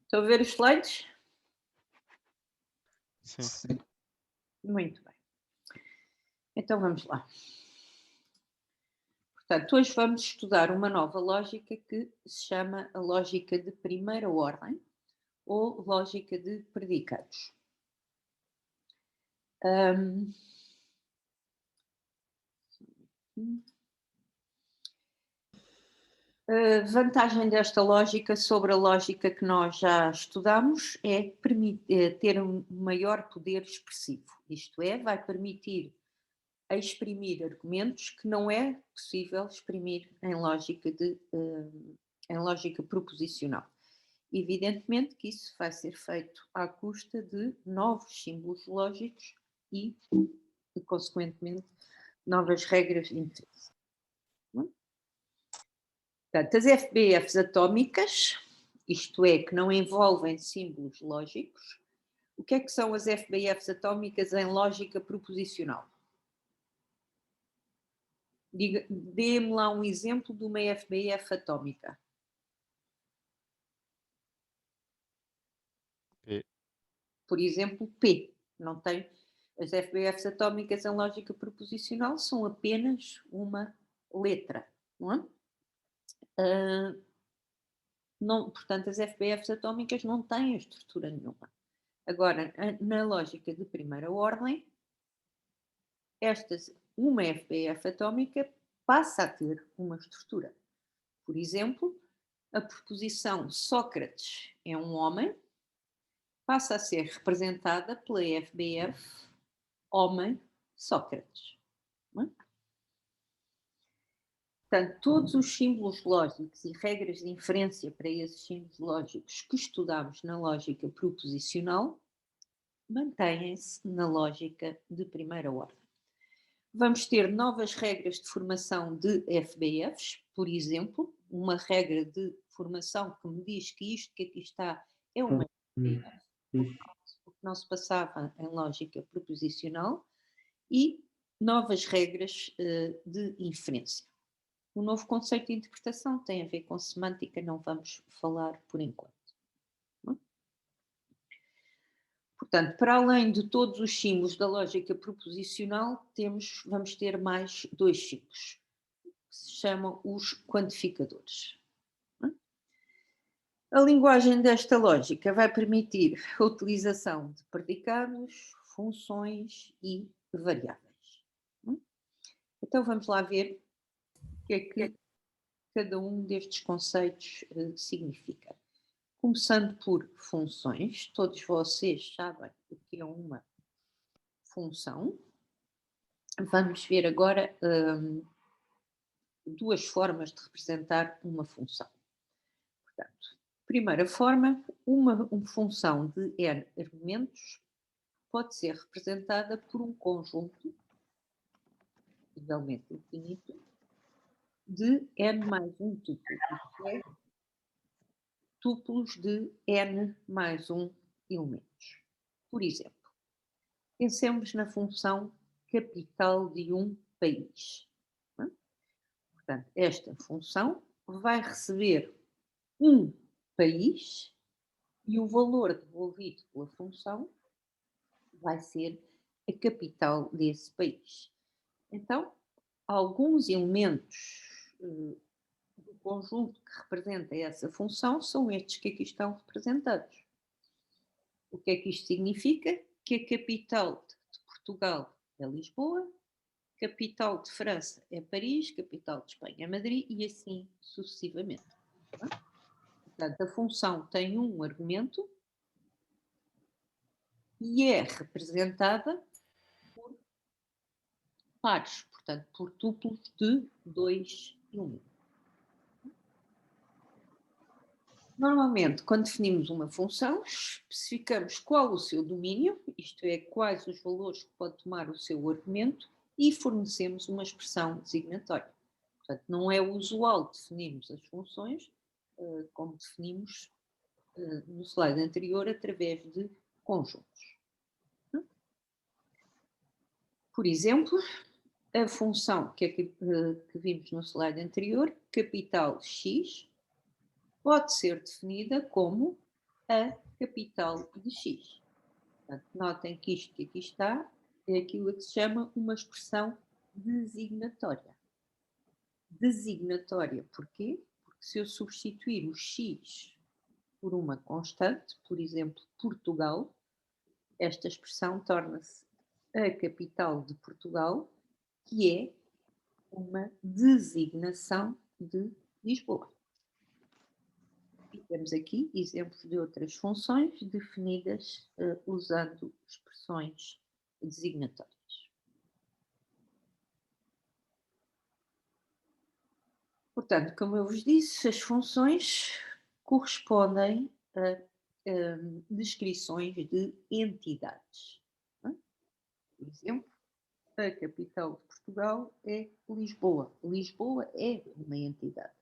Estão a ver os slides? Sim. Muito bem. Então vamos lá. Portanto, hoje vamos estudar uma nova lógica que se chama a lógica de primeira ordem ou lógica de predicados. A vantagem desta lógica sobre a lógica que nós já estudamos é ter um maior poder expressivo. Isto é, vai permitir exprimir argumentos que não é possível exprimir em lógica proposicional. Evidentemente que isso vai ser feito à custa de novos símbolos lógicos e consequentemente, novas regras de interesse. Portanto, as FBFs atómicas, isto é, que não envolvem símbolos lógicos, o que é que são as FBFs atómicas em lógica proposicional? Dê-me lá um exemplo de uma FBF atómica. P. Por exemplo, P. Não tem. As FBFs atómicas em lógica proposicional são apenas uma letra, não é? Portanto, as FBFs atómicas não têm estrutura nenhuma. Agora, na lógica de primeira ordem, uma FBF atómica passa a ter uma estrutura. Por exemplo, a proposição Sócrates é um homem passa a ser representada pela FBF homem-Sócrates. Portanto, todos os símbolos lógicos e regras de inferência para esses símbolos lógicos que estudamos na lógica proposicional mantêm-se na lógica de primeira ordem. Vamos ter novas regras de formação de FBFs, por exemplo, uma regra de formação que me diz que isto que aqui está é uma FBF, o que não se passava em lógica proposicional, e novas regras de inferência. O novo conceito de interpretação tem a ver com semântica, não vamos falar por enquanto. Portanto, para além de todos os símbolos da lógica proposicional, vamos ter mais dois símbolos, que se chamam os quantificadores. A linguagem desta lógica vai permitir a utilização de predicados, funções e variáveis. Então vamos lá ver o que é que cada um destes conceitos significa. Começando por funções, todos vocês sabem o que é uma função. Vamos ver agora duas formas de representar uma função. Portanto, primeira forma, uma função de n argumentos pode ser representada por um conjunto igualmente infinito de n mais um tuplo, isto é, tuplos de n mais um elementos. Por exemplo, pensemos na função capital de um país. Portanto, esta função vai receber um país e o valor devolvido pela função vai ser a capital desse país. Então, alguns elementos do conjunto que representa essa função são estes que aqui estão representados. O que é que isto significa? Que a capital de Portugal é Lisboa, capital de França é Paris, capital de Espanha é Madrid e assim sucessivamente. Portanto, a função tem um argumento e é representada por pares, portanto, por tuplos de 2 elementos. Normalmente, quando definimos uma função, especificamos qual o seu domínio, isto é, quais os valores que pode tomar o seu argumento, e fornecemos uma expressão designatória. Portanto, não é usual definirmos as funções como definimos no slide anterior, através de conjuntos. Por exemplo, a função que vimos no slide anterior, capital x, pode ser definida como a capital de x. Portanto, notem que isto que aqui está é aquilo que se chama uma expressão designatória. Designatória, porquê? Porque se eu substituir o x por uma constante, por exemplo, Portugal, esta expressão torna-se a capital de Portugal, que é uma designação de Lisboa. E temos aqui exemplos de outras funções definidas usando expressões designatórias. Portanto, como eu vos disse, as funções correspondem a descrições de entidades. Por exemplo, a capital de Portugal é Lisboa. Lisboa é uma entidade.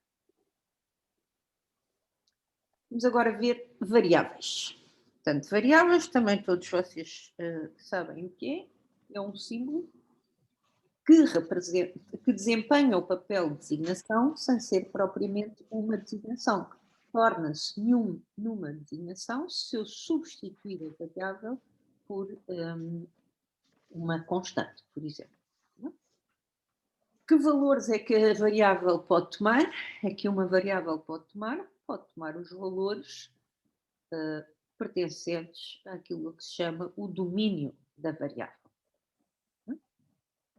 Vamos agora ver variáveis. Portanto, variáveis, também todos vocês sabem o que é um símbolo que desempenha o papel de designação sem ser propriamente uma designação. Torna-se numa designação se eu substituir a variável por uma constante, por exemplo. Que valores é que a variável pode tomar? É que uma variável pode tomar os valores pertencentes àquilo que se chama o domínio da variável.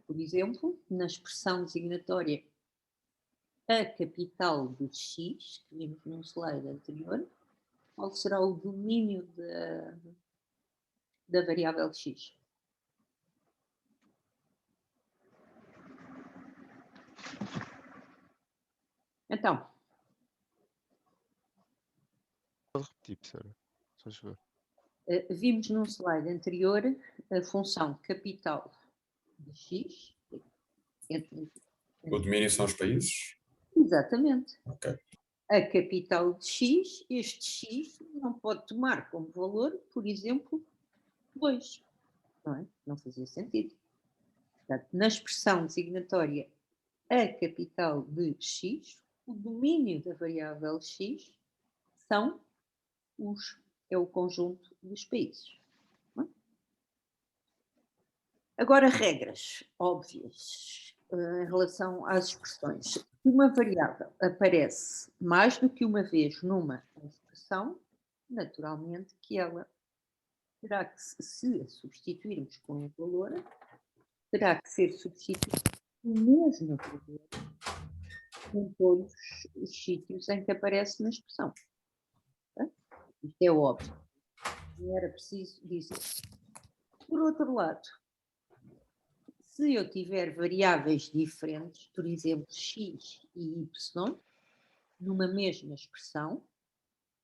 Por exemplo, na expressão designatória a capital de x, que vimos num slide anterior, qual será o domínio da variável x? Então. Pode repetir, professora? Só chover. Vimos num slide anterior a função capital de x. O domínio são os países? Exatamente. Ok. A capital de x, este x não pode tomar como valor, por exemplo, 2. Não é? Não fazia sentido. Portanto, na expressão designatória a capital de x, o domínio da variável x é o conjunto dos países. Agora, regras óbvias em relação às expressões. Se uma variável aparece mais do que uma vez numa expressão, naturalmente que ela terá que, se a substituirmos por um valor, terá que ser substituída o mesmo valor em todos os sítios em que aparece na expressão. Tá? Isto é óbvio. Não era preciso dizer. Por outro lado, se eu tiver variáveis diferentes, por exemplo, x e y, numa mesma expressão,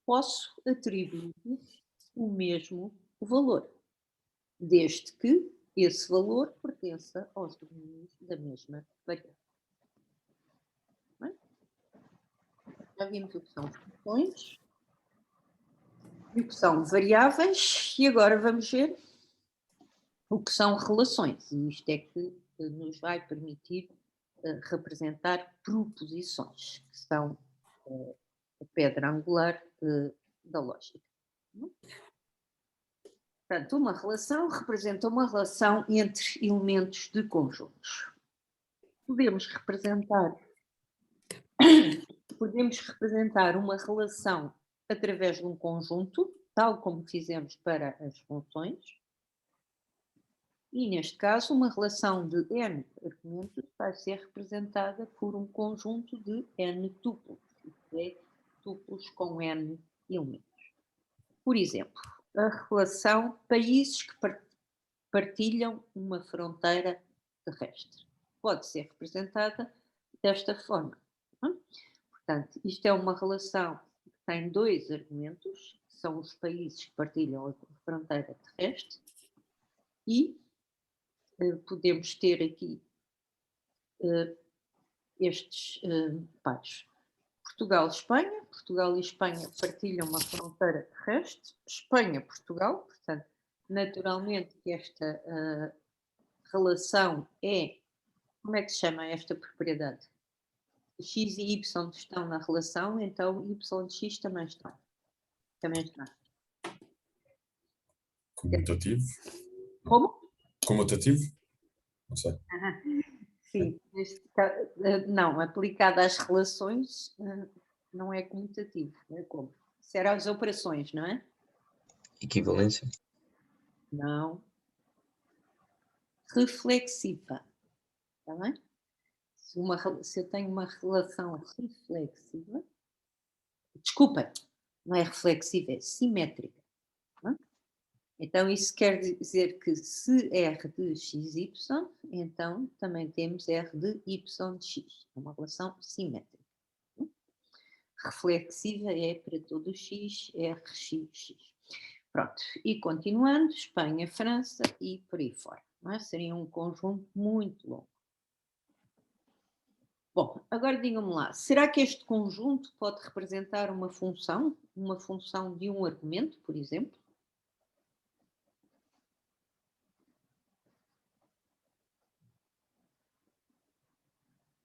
posso atribuir-lhes o mesmo valor, desde que esse valor pertença aos domínios da mesma variável. Já vimos o que são funções e o que são variáveis, e agora vamos ver o que são relações, e isto é que nos vai permitir representar proposições, que são a pedra angular da lógica. Portanto, uma relação representa uma relação entre elementos de conjuntos. Podemos representar uma relação através de um conjunto, tal como fizemos para as funções, e neste caso uma relação de n argumentos vai ser representada por um conjunto de n tuplos, isto é, tuplos com n elementos. Por exemplo, a relação países que partilham uma fronteira terrestre pode ser representada desta forma. Portanto, isto é uma relação que tem dois argumentos, que são os países que partilham a fronteira terrestre, e podemos ter aqui estes pares. Portugal e Espanha partilham uma fronteira terrestre, Espanha-Portugal, portanto, naturalmente que esta relação é Como é que se chama esta propriedade? X e Y estão na relação, então Y de X também estão. Também está. Comutativo? Como? Comutativo? Não sei. Sim, não, aplicado às relações não é comutativo. É como? Isso era as operações, não é? Equivalência? Não. Reflexiva. Está bem? Se eu tenho uma relação reflexiva, desculpa, não é reflexiva, é simétrica. Não é? Então, isso quer dizer que se R de XY, então também temos R de Y de X. É uma relação simétrica. Reflexiva é para todo o X, RXX. Pronto, e continuando, Espanha, França e por aí fora. Não é? Seria um conjunto muito longo. Bom, agora digam-me lá, será que este conjunto pode representar uma função de um argumento, por exemplo?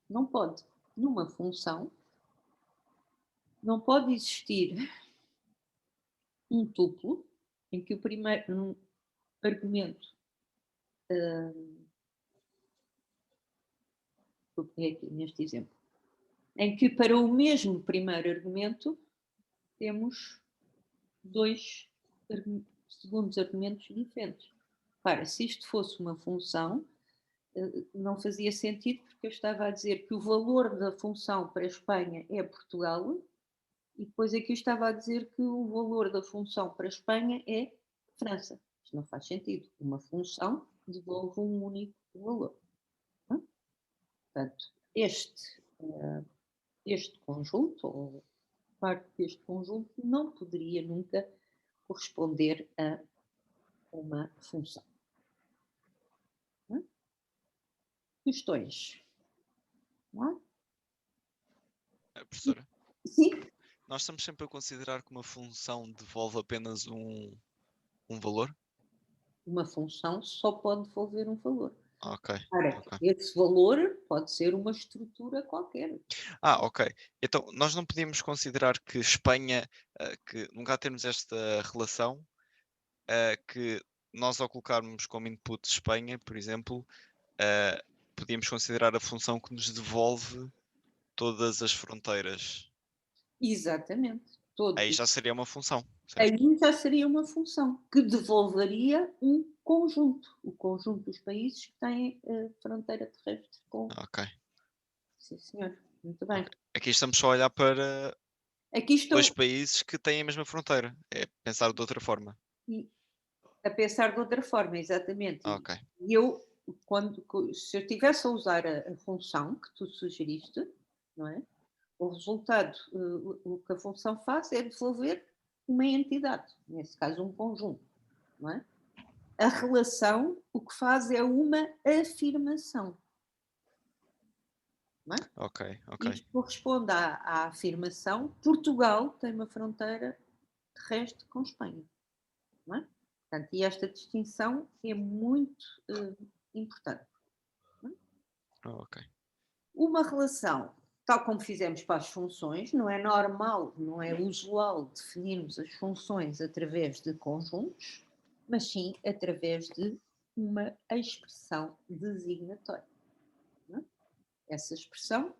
Não pode. Numa função, não pode existir um tuplo em que o primeiro argumento, vou pegar aqui neste exemplo, em que para o mesmo primeiro argumento temos dois segundos argumentos diferentes. Para, se isto fosse uma função, não fazia sentido, porque eu estava a dizer que o valor da função para a Espanha é Portugal, e depois aqui eu estava a dizer que o valor da função para a Espanha é França. Isto não faz sentido. Uma função devolve um único valor. Não é? Portanto, este conjunto, ou parte deste conjunto, não poderia nunca corresponder a uma função. Não é? Questões? Não é? Professora, Sim, nós estamos sempre a considerar que uma função devolve apenas um valor? uma função só pode devolver um valor. Ok, Ora, ok. esse valor pode ser uma estrutura qualquer. Ok. Então, nós não podíamos considerar que Espanha, que nunca temos esta relação, que nós ao colocarmos como input Espanha, por exemplo, podíamos considerar a função que nos devolve todas as fronteiras. Exatamente. Todo. Aí já seria uma função, certo? Aí já seria uma função que devolveria um conjunto, o conjunto dos países que têm fronteira terrestre com. Ok. Sim, senhor. Muito bem. Ok. Aqui estamos só a olhar para Aqui estou dois países que têm a mesma fronteira. É pensar de outra forma. a pensar de outra forma, exatamente. Ok. E eu, se eu estivesse a usar a função que tu sugeriste, não é? O resultado, o que a função faz é devolver uma entidade, nesse caso um conjunto, não é? A relação, o que faz é uma afirmação, não é? Ok. Isto corresponde à afirmação: Portugal tem uma fronteira terrestre com Espanha, não é? Portanto, e esta distinção é muito importante. Não é? Ok. Uma relação, tal como fizemos para as funções, não é normal, não é usual definirmos as funções através de conjuntos, mas sim através de uma expressão designatória. Não é? Essa expressão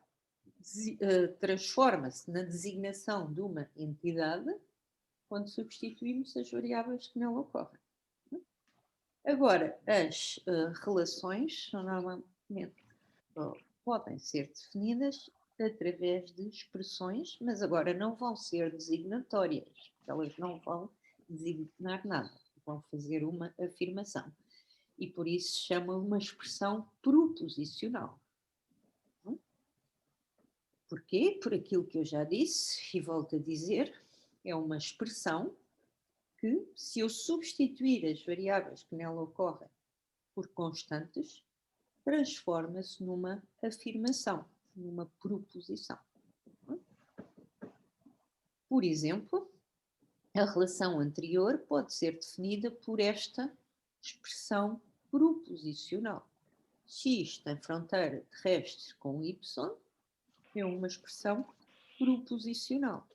transforma-se na designação de uma entidade quando substituímos as variáveis que nela ocorrem. Não é? Agora, as relações são normalmente podem ser definidas através de expressões, mas agora não vão ser designatórias, elas não vão designar nada, vão fazer uma afirmação. E por isso se chama uma expressão proposicional. Porquê? Por aquilo que eu já disse, e volto a dizer, é uma expressão que, se eu substituir as variáveis que nela ocorrem por constantes, transforma-se numa afirmação, numa proposição. Por exemplo, a relação anterior pode ser definida por esta expressão proposicional. X tem fronteira terrestre com Y, é uma expressão proposicional.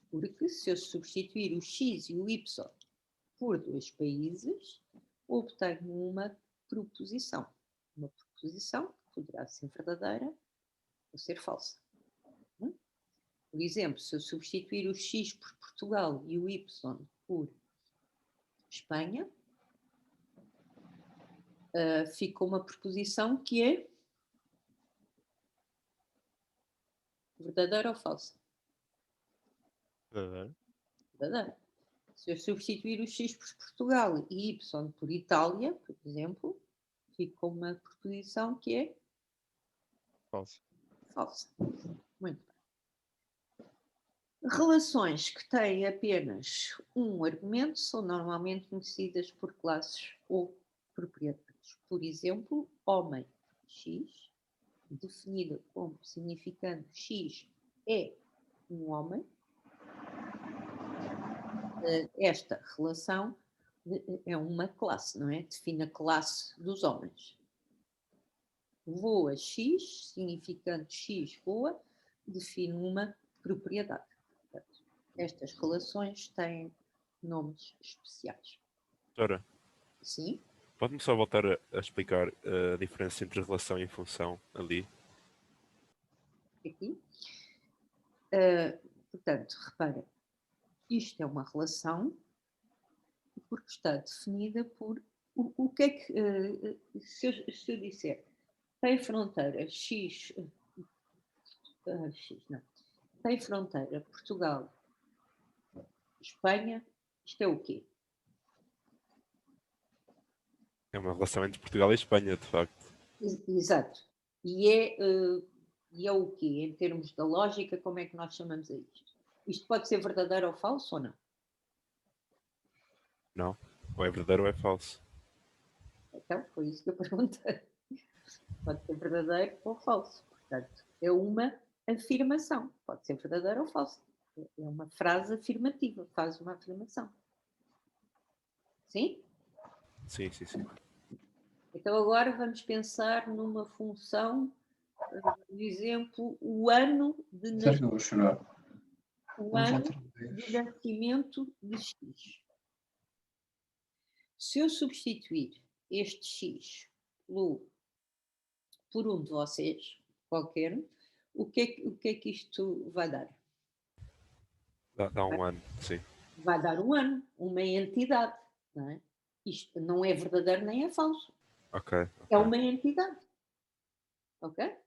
Porque se eu substituir o X e o Y por dois países, obtenho uma proposição. Uma proposição que poderá ser verdadeira ou ser falsa. Por exemplo, se eu substituir o X por Portugal e o Y por Espanha, fica uma proposição que é verdadeira ou falsa? Verdadeira. Se eu substituir o X por Portugal e Y por Itália, por exemplo, fica uma proposição que é Falso. falsa. Muito bem. Relações que têm apenas um argumento são normalmente conhecidas por classes ou propriedades. Por exemplo, homem X, definida como significando X é um homem. Esta relação é uma classe, não é? Define a classe dos homens. Voa X, significando X voa, define uma propriedade. Portanto, estas relações têm nomes especiais. Doutora, Sim? pode-me só voltar a explicar a diferença entre relação e função ali? Aqui. Portanto, reparem, isto é uma relação porque está definida por o que é que, se eu disser, tem fronteira X, não, tem fronteira Portugal, Espanha, isto é o quê? É uma relação entre Portugal e Espanha, de facto. Exato. E é o quê? Em termos da lógica, como é que nós chamamos a isto? Isto pode ser verdadeiro ou falso ou não? Não. Ou é verdadeiro ou é falso. Então, foi isso que eu perguntei. Pode ser verdadeiro ou falso. Portanto, é uma afirmação. Pode ser verdadeiro ou falso. É uma frase afirmativa. Faz uma afirmação. Sim? Sim, sim, sim. Então, agora vamos pensar numa função, por exemplo, o ano de Sério que eu vou chorar. o Vamos ano outra vez. de nascimento de X. Se eu substituir este X por um de vocês, qualquer, o que é que isto vai dar? Dá um ano, sim. Vai dar um ano, uma entidade. Não é? Isto não é verdadeiro nem é falso. Ok. É uma entidade. Ok?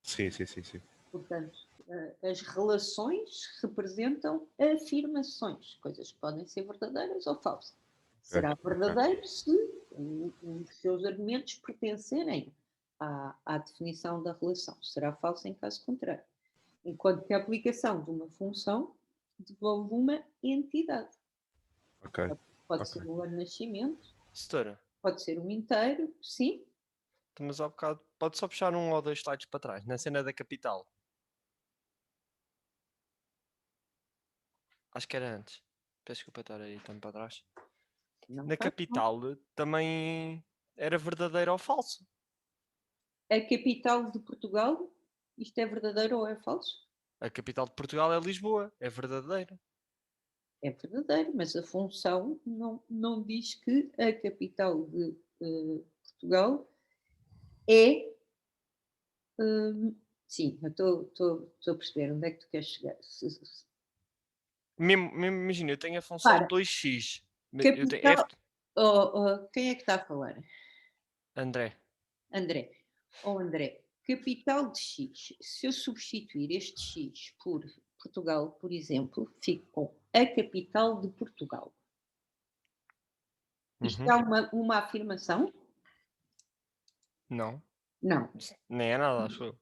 Sim, sim, sim, sim. Portanto, as relações representam afirmações, coisas que podem ser verdadeiras ou falsas. Será verdadeiro se os seus argumentos pertencerem à definição da relação. Será falso em caso contrário. Enquanto que a aplicação de uma função devolve uma entidade. Ok. Pode ser um ano de nascimento, Setora, pode ser um inteiro, sim. mas há bocado, pode só puxar um ou dois slides para trás, na cena da capital. Acho que era antes. Peço desculpa estar aí tão para trás. Não Na faz mal. capital também era verdadeiro ou falso? A capital de Portugal, isto é verdadeiro ou é falso? A capital de Portugal é Lisboa, é verdadeiro. É verdadeiro, mas a função não diz que a capital de Portugal é. Sim, eu estou a perceber onde é que tu queres chegar. Mesmo imagina, eu tenho a função Para. 2x. Capital. Quem é que está a falar? André. André. André, capital de X. Se eu substituir este X por Portugal, por exemplo, fico com a capital de Portugal. Isto é uma afirmação? Não. Não. Nem é nada, acho eu.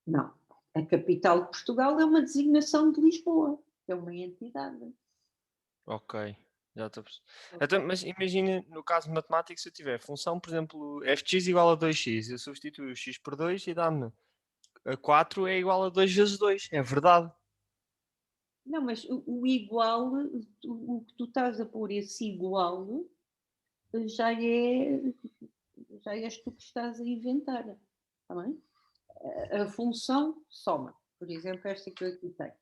Não. A capital de Portugal é uma designação de Lisboa. É uma entidade. Ok. Já estou a perceber. Então, mas imagina, no caso matemático, se eu tiver função, por exemplo, fx igual a 2x, eu substituo o x por 2 e dá-me a 4 é igual a 2 vezes 2. É verdade. Não, mas o igual, o que tu estás a pôr esse igual, já já és tu que estás a inventar. Está bem? A função soma. Por exemplo, esta que eu aqui tenho.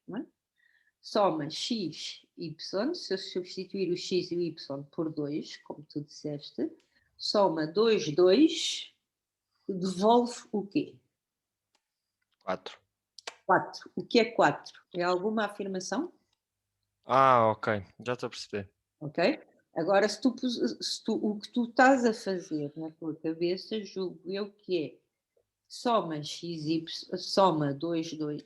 Não é? Soma x, y. Se eu substituir o x e o y por 2, como tu disseste, soma 2, 2, devolve o quê? 4. 4. O que é 4? É alguma afirmação? Ok. Já estou a perceber. Ok? Agora, o que tu estás a fazer na tua cabeça, julgo eu que é soma x, y, soma 2, 2,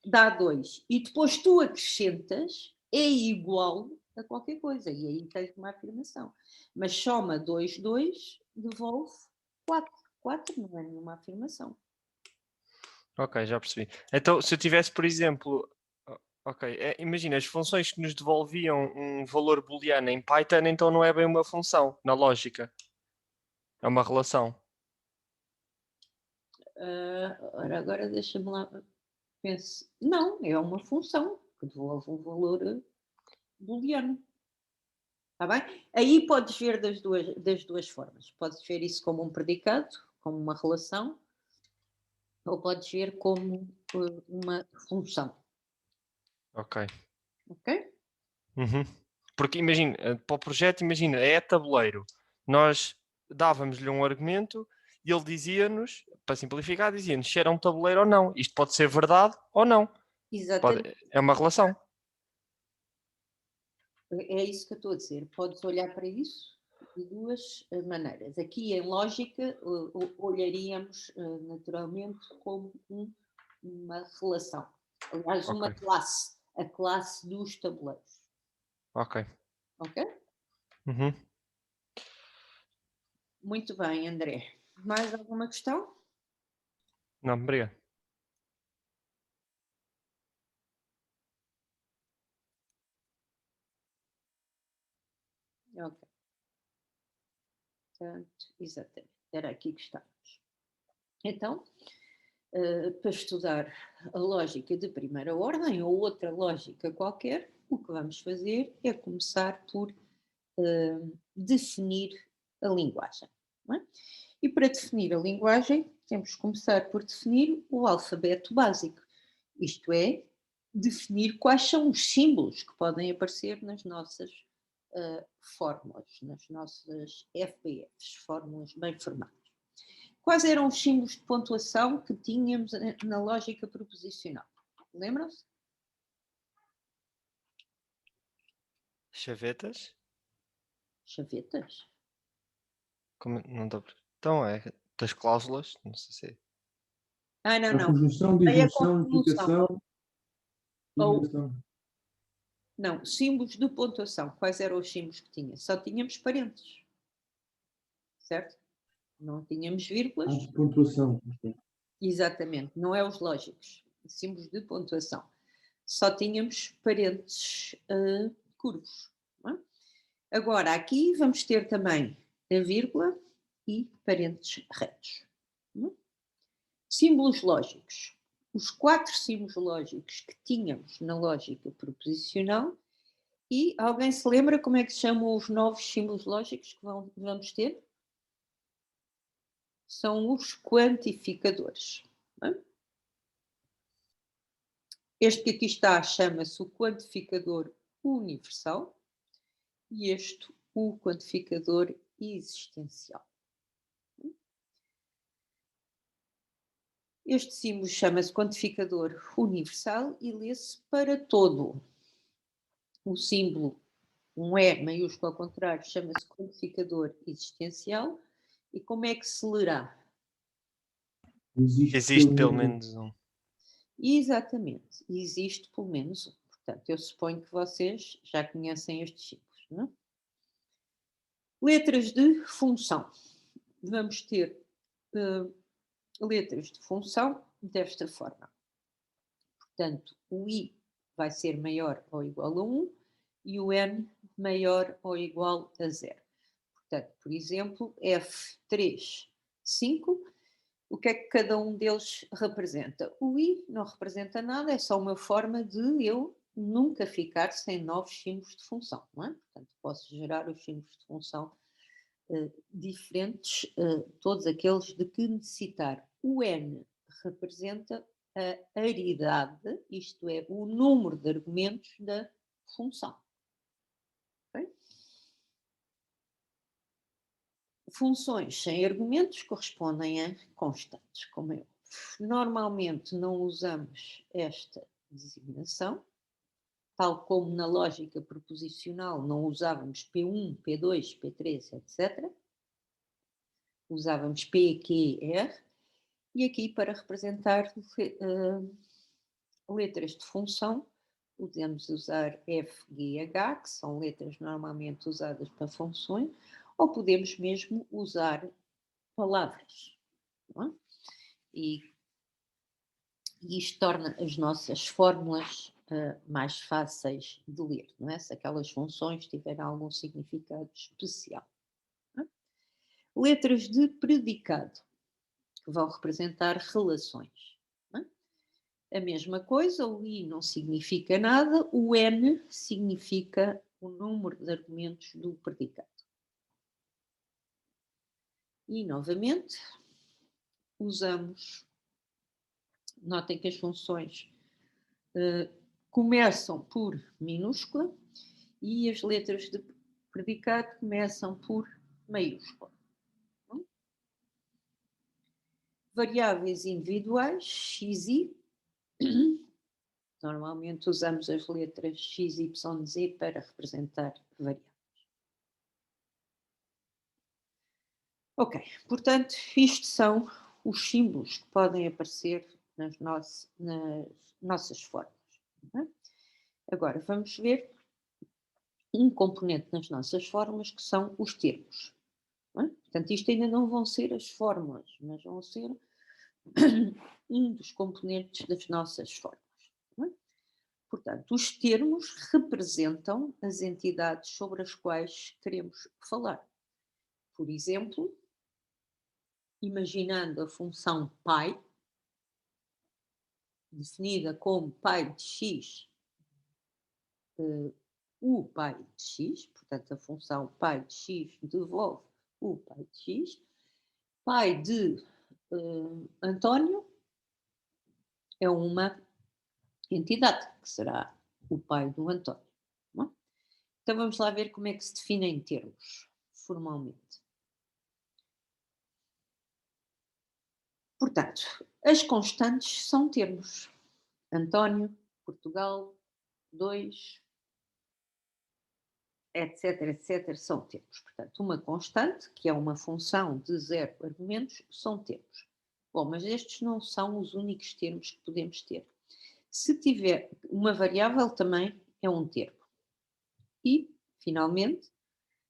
dá 2. E depois tu acrescentas, é igual a qualquer coisa. E aí tens uma afirmação. Mas soma 2, 2, devolve 4. 4 não é nenhuma afirmação. Ok, já percebi. Então, se eu tivesse, por exemplo, imagina, as funções que nos devolviam um valor booleano em Python, então não é bem uma função, na lógica. É uma relação. Ora, agora deixa-me lá. Pense. Não, é uma função que devolve um valor booleano. Está bem? Aí podes ver das duas formas. Podes ver isso como um predicado, como uma relação, ou podes ver como uma função. Ok. Ok? Uhum. Porque imagina, para o projeto, imagina, é tabuleiro. Nós dávamos-lhe um argumento e ele dizia-nos, para simplificar, dizia-nos se era um tabuleiro ou não. Isto pode ser verdade ou não. Exatamente. É uma relação. É isso que eu estou a dizer. Podes olhar para isso de duas maneiras. Aqui, em lógica, olharíamos naturalmente como uma relação. Aliás, uma classe. A classe dos tabuleiros. Ok. Ok? Uhum. Muito bem, André. Mais alguma questão? Não, obrigado. Ok. Portanto, exatamente. Era aqui que estávamos. Então, para estudar a lógica de primeira ordem ou outra lógica qualquer, o que vamos fazer é começar por definir a linguagem. Não é? E para definir a linguagem, temos que começar por definir o alfabeto básico. Isto é, definir quais são os símbolos que podem aparecer nas nossas fórmulas, nas nossas FBFs, fórmulas bem formadas. Quais eram os símbolos de pontuação que tínhamos na lógica proposicional? Lembram-se? Chavetas? Chavetas? Como, não estou. Então é das cláusulas, não sei se é. Não, não. Conjunção, Aí a disjunção, implicação. Não, símbolos de pontuação. Quais eram os símbolos que tinha? Só tínhamos parênteses. Certo? Não tínhamos vírgulas. De pontuação. Exatamente. Não é os lógicos. Símbolos de pontuação. Só tínhamos parênteses curvos. Não é? Agora, aqui vamos ter também a vírgula e parênteses retos. Símbolos lógicos. Os 4 símbolos lógicos que tínhamos na lógica proposicional. E alguém se lembra como é que se chamam os novos símbolos lógicos que vamos ter? São os quantificadores. Este que aqui está chama-se o quantificador universal e este o quantificador existencial. Este símbolo chama-se quantificador universal e lê-se para todo. O símbolo, um E maiúsculo ao contrário, chama-se quantificador existencial. E como é que se lerá? Existe pelo menos um. Exatamente, existe pelo menos um. Portanto, eu suponho que vocês já conhecem estes símbolos, não é? Letras de função. Vamos ter letras de função desta forma. Portanto, o I vai ser maior ou igual a 1 e o N maior ou igual a 0. Portanto, por exemplo, F3, 5, o que é que cada um deles representa? O I não representa nada, é só uma forma de eu nunca ficar sem novos símbolos de função, não é? Portanto, posso gerar os símbolos de função diferentes, todos aqueles de que necessitar. O N representa a aridade, isto é, o número de argumentos da função. Okay? Funções sem argumentos correspondem a constantes, como é óbvio. Normalmente não usamos esta designação, tal como na lógica proposicional não usávamos P1, P2, P3, etc. Usávamos P, Q, R. E aqui, para representar letras de função, podemos usar F, G, H, que são letras normalmente usadas para funções, ou podemos mesmo usar palavras. Não é? E isto torna as nossas fórmulas mais fáceis de ler, não é? Se aquelas funções tiverem algum significado especial. Não é? Letras de predicado, que vão representar relações. Não é? A mesma coisa, o I não significa nada, o N significa o número de argumentos do predicado. E, novamente, usamos, notem que as funções começam por minúscula e as letras de predicado começam por maiúscula. Variáveis individuais, x, y. Normalmente usamos as letras x, y, z para representar variáveis. Ok, portanto, isto são os símbolos que podem aparecer nas nossas formas. É? Agora, vamos ver um componente nas nossas formas que são os termos. É? Portanto, isto ainda não vão ser as fórmulas, mas vão ser um dos componentes das nossas formas. É? Portanto, os termos representam as entidades sobre as quais queremos falar. Por exemplo, imaginando a função pi, definida como pi de x, o pi de x, portanto a função pi de x devolve o pi de x, pi de António é uma entidade, que será o pai do António. Não é? Então vamos lá ver como é que se define em termos, formalmente. Portanto, as constantes são termos. António, Portugal, 2, etc, etc, são termos. Portanto, uma constante, que é uma função de 0 argumentos, são termos. Bom, mas estes não são os únicos termos que podemos ter. Se tiver uma variável, também é um termo. E, finalmente,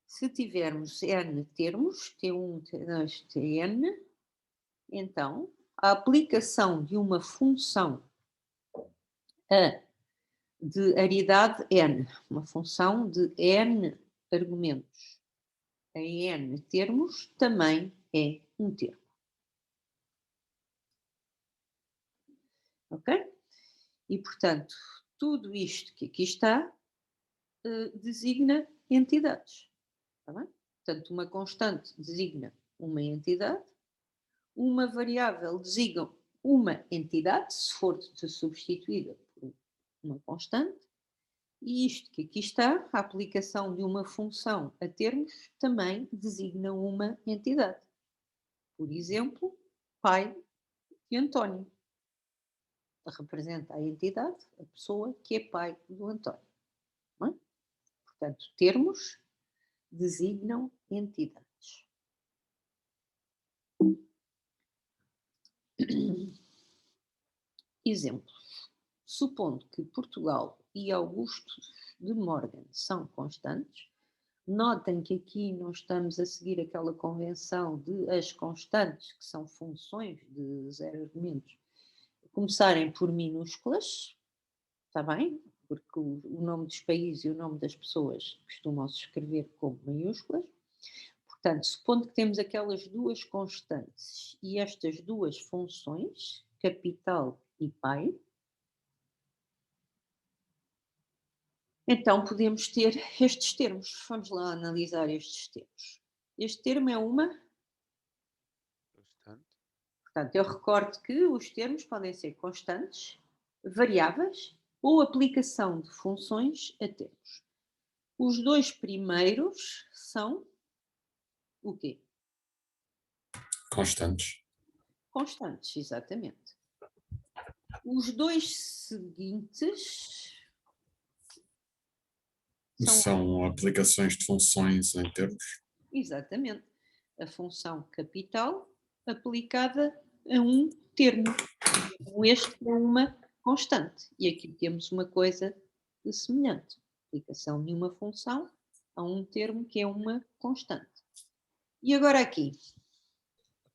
se tivermos n termos, T1, T2, Tn, então a aplicação de uma função de aridade n, uma função de n argumentos em n termos, também é um termo. Ok? E, portanto, tudo isto que aqui está designa entidades. Está bem? Portanto, uma constante designa uma entidade, uma variável designa uma entidade, se for substituída por uma constante, e isto que aqui está, a aplicação de uma função a termos, também designa uma entidade. Por exemplo, pai de António. Representa a entidade, a pessoa que é pai do António. Não é? Portanto, termos designam entidades. Exemplos. Supondo que Portugal e Augusto de Morgan são constantes, notem que aqui não estamos a seguir aquela convenção de as constantes, que são funções de 0 argumentos, começarem por minúsculas, está bem? Porque o nome dos países e o nome das pessoas costumam-se escrever como maiúsculas. Portanto, supondo que temos aquelas duas constantes e estas duas funções, capital e pai, então podemos ter estes termos. Vamos lá analisar estes termos. Este termo é uma... Constante. Portanto, eu recordo que os termos podem ser constantes, variáveis ou aplicação de funções a termos. Os dois primeiros são o quê? Constantes. Constantes, exatamente. Os dois seguintes São aplicações de funções em termos. exatamente a função capital aplicada a um termo. Este é uma constante. E aqui temos uma coisa de semelhante. Aplicação de uma função a um termo que é uma constante. E agora aqui,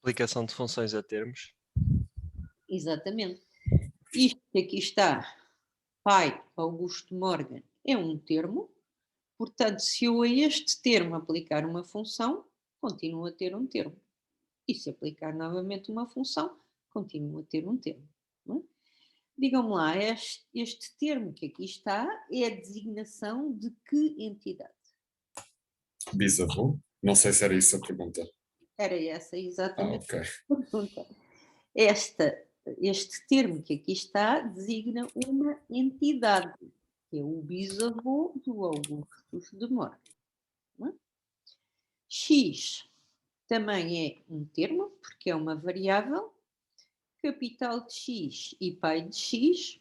Aplicação de funções a termos. exatamente. Isto que aqui está, pai Augusto Morgan, é um termo. Portanto, se eu a este termo aplicar uma função, continuo a ter um termo. E se aplicar novamente uma função, continuo a ter um termo. Não é? Digam-me lá, este termo que aqui está é a designação de que entidade? Bisavô? Não sei se era isso a pergunta. Era essa exatamente Ok. a pergunta. Este termo que aqui está designa uma entidade, que é o bisavô do Augusto de Morgan. Não é? X também é um termo, porque é uma variável. Capital de X e pai de X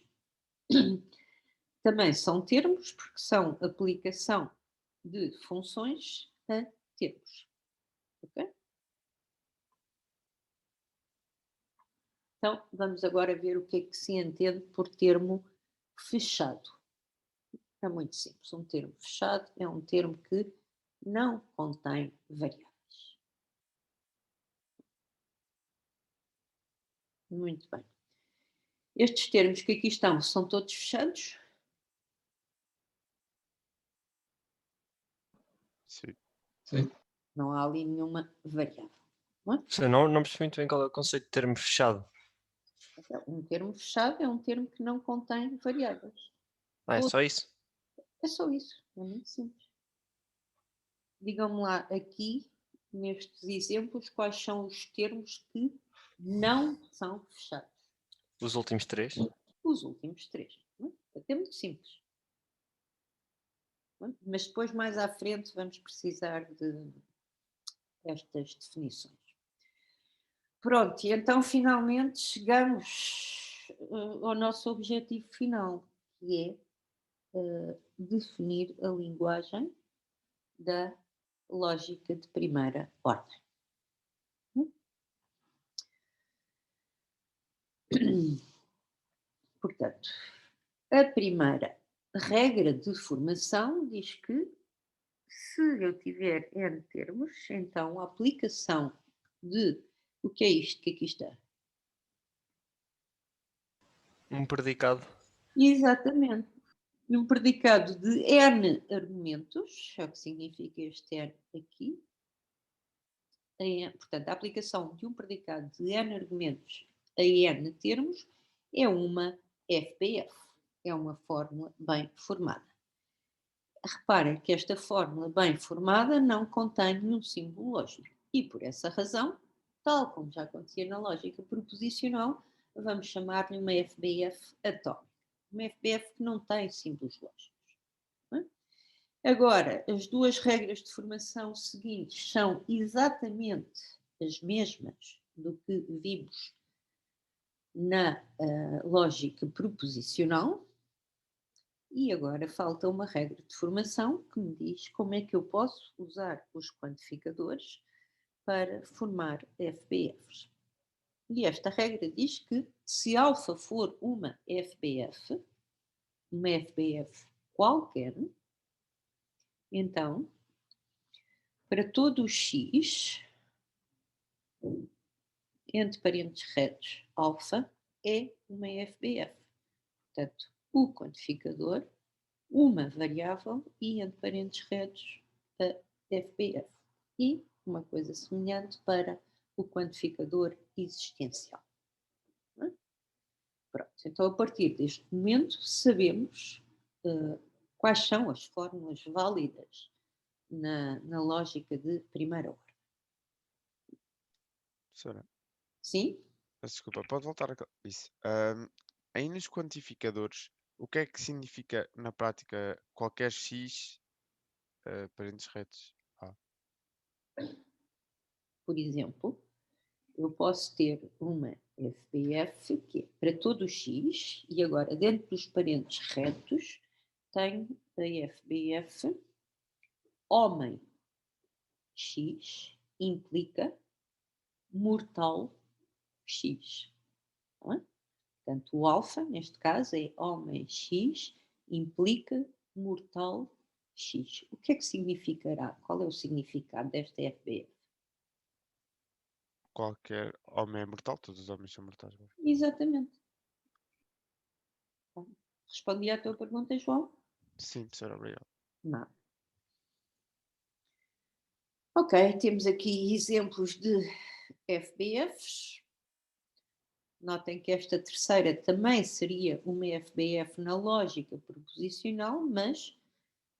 também são termos, porque são aplicação de funções a termos. Ok? Então, vamos agora ver o que é que se entende por termo fechado. É muito simples. Um termo fechado é um termo que não contém variáveis. Muito bem. Estes termos que aqui estão são todos fechados? Sim. Sim. Não há ali nenhuma variável. Não é? Eu não percebi muito bem qual é o conceito de termo fechado. Então, um termo fechado é um termo que não contém variáveis. É só isso? É só isso. É muito simples. Digam-me lá aqui, nestes exemplos, quais são os termos que não são fechados. Os últimos três? Os últimos três. Não é? É muito simples. Não é? Mas depois, mais à frente, vamos precisar de estas definições. Pronto, e então finalmente chegamos ao nosso objetivo final, que é definir a linguagem da lógica de primeira ordem. Portanto, a primeira regra de formação diz que se eu tiver N termos, então a aplicação de... O que é isto que aqui está? Um predicado. Exatamente. Um predicado de N argumentos, é o que significa este N aqui. Portanto, a aplicação de um predicado de N argumentos a N termos é uma FBF, é uma fórmula bem formada. Reparem que esta fórmula bem formada não contém nenhum símbolo lógico e, por essa razão, tal como já acontecia na lógica proposicional, vamos chamar-lhe uma FBF atómica. Uma FBF que não tem símbolos lógicos. Não é? Agora, as duas regras de formação seguintes são exatamente as mesmas do que vimos na lógica proposicional. E agora falta uma regra de formação que me diz como é que eu posso usar os quantificadores para formar FBFs. E esta regra diz que se alfa for uma FBF qualquer, então, para todo o x, entre parênteses retos, alfa é uma FBF. Portanto, o quantificador, uma variável e, entre parênteses retos, a FBF. E uma coisa semelhante para o quantificador existencial. É? Pronto, então a partir deste momento sabemos quais são as fórmulas válidas na lógica de primeira ordem. Professora, Sim? peço desculpa, pode voltar a isso. Aí nos quantificadores, o que é que significa na prática qualquer x parênteses retos? Por exemplo, eu posso ter uma FBF que é para todo o X, e agora dentro dos parênteses retos tenho a FBF homem X implica mortal X. Não é? Portanto, o alfa, neste caso, é homem X implica mortal X. O que é que significará? Qual é o significado desta FBF? Qualquer homem é mortal, todos os homens são mortais. Exatamente. Bom, respondi à tua pergunta, João? Sim, professora, obrigado. Não. Ok, temos aqui exemplos de FBFs. Notem que esta terceira também seria uma FBF na lógica proposicional, mas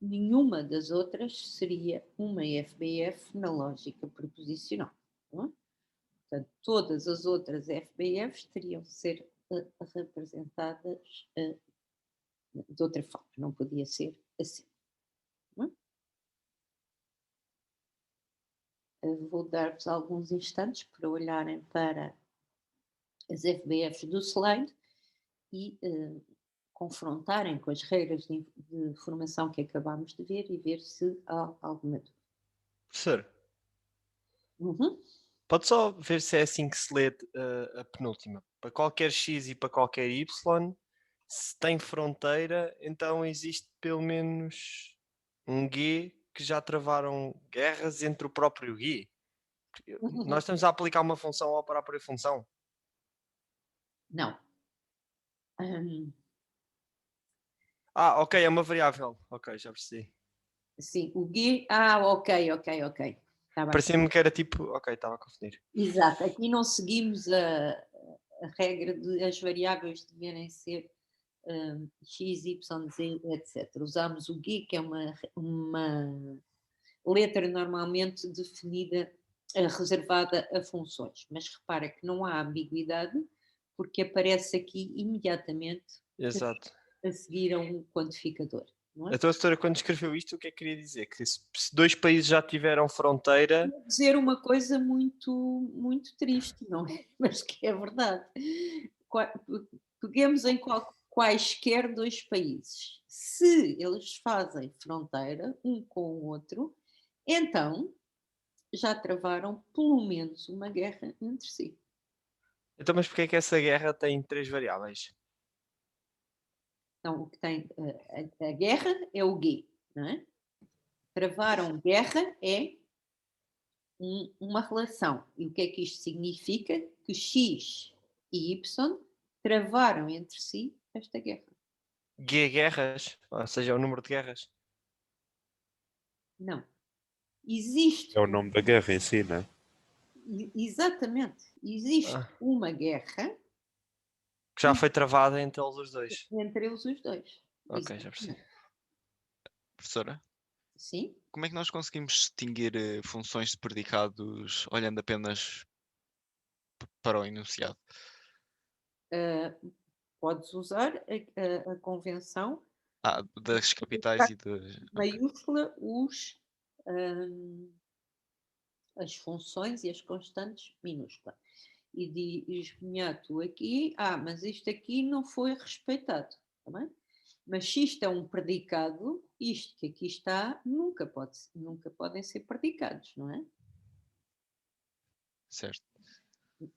nenhuma das outras seria uma FBF na lógica proposicional. Não é? Portanto, todas as outras FBFs teriam de ser representadas de outra forma, não podia ser assim. Não é? Vou dar-vos alguns instantes para olharem para as FBFs do slide e confrontarem com as regras de formação que acabámos de ver e ver se há alguma dúvida. Professor, Uhum. pode só ver se é assim que se lê a penúltima. Para qualquer x e para qualquer y, se tem fronteira, então existe pelo menos um G que já travaram guerras entre o próprio G. Nós estamos a aplicar uma função à própria função. Não. Ok, é uma variável. Ok, já percebi. Sim, o G. Ok. Tá bem. Parecia-me que era tipo. Ok, estava a confundir. Exato, aqui não seguimos a regra de as variáveis deverem ser x, y, z, etc. Usamos o G, que é uma letra normalmente definida, reservada a funções. Mas repara que não há ambiguidade, porque aparece aqui imediatamente Exato. a seguir a um quantificador. Não é? A tua doutora, quando escreveu isto, o que é que queria dizer? Que se dois países já tiveram fronteira. Vou dizer uma coisa muito, muito triste, não é? Mas que é verdade. Peguemos em quaisquer dois países. Se eles fazem fronteira um com o outro, então já travaram pelo menos uma guerra entre si. Então, mas porquê é que essa guerra tem 3 variáveis? Então, o que tem a guerra é o G, não é? Travaram guerra é uma relação. E o que é que isto significa? Que X e Y travaram entre si esta guerra. G guerras, ou seja, o número de guerras. Não. Existe. É o nome da guerra em si, não é? Exatamente. Existe uma guerra Que já foi travada entre eles os dois. entre eles os dois. Ok, já percebi. Professora, Sim. como é que nós conseguimos distinguir funções de predicados olhando apenas para o enunciado? Podes usar a convenção Das capitais e maiúscula as funções e as constantes minúscula. E diz-me tu aqui, mas isto aqui não foi respeitado, tá bem? Mas se isto é um predicado, isto que aqui está nunca podem ser predicados, não é? Certo.